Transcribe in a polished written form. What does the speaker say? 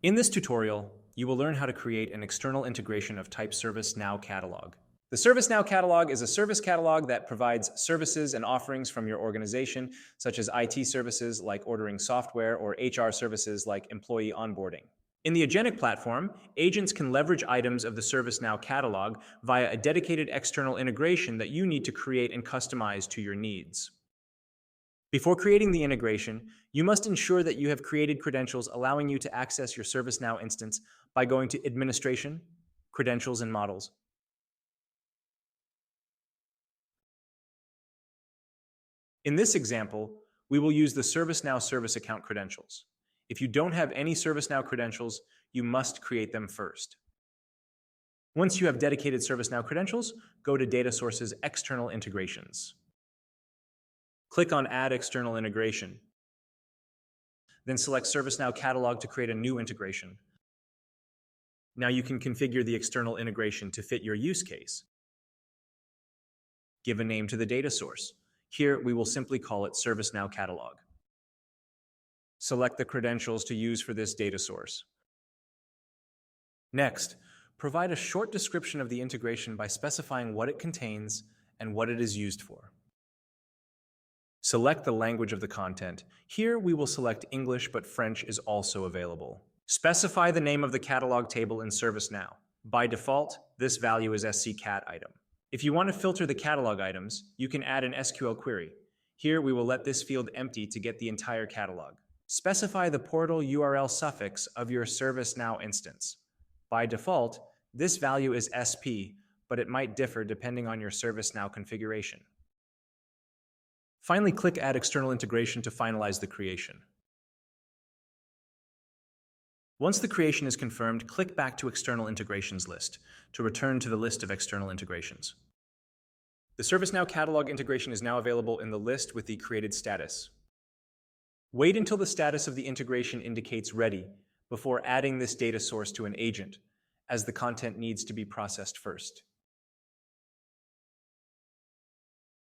In this tutorial, you will learn how to create an external integration of type ServiceNow catalog. The ServiceNow catalog is a service catalog that provides services and offerings from your organization, such as IT services like ordering software or HR services like employee onboarding. In the agentic platform, agents can leverage items of the ServiceNow catalog via a dedicated external integration that you need to create and customize to your needs. Before creating the integration, you must ensure that you have created credentials allowing you to access your ServiceNow instance by going to Administration, Credentials and Models. In this example, we will use the ServiceNow service account credentials. If you don't have any ServiceNow credentials, you must create them first. Once you have dedicated ServiceNow credentials, go to Data Sources External Integrations. Click on Add External Integration. Then select ServiceNow Catalog to create a new integration. Now you can configure the external integration to fit your use case. Give a name to the data source. Here, we will simply call it ServiceNow Catalog. Select the credentials to use for this data source. Next, provide a short description of the integration by specifying what it contains and what it is used for. Select the language of the content. Here we will select English, but French is also available. Specify the name of the catalog table in ServiceNow. By default, this value is SCCat item. If you want to filter the catalog items, you can add an SQL query. Here we will let this field empty to get the entire catalog. Specify the portal URL suffix of your ServiceNow instance. By default, this value is SP, but it might differ depending on your ServiceNow configuration. Finally, click Add External Integration to finalize the creation. Once the creation is confirmed, click back to External Integrations list to return to the list of external integrations. The ServiceNow catalog integration is now available in the list with the created status. Wait until the status of the integration indicates ready before adding this data source to an agent, as the content needs to be processed first.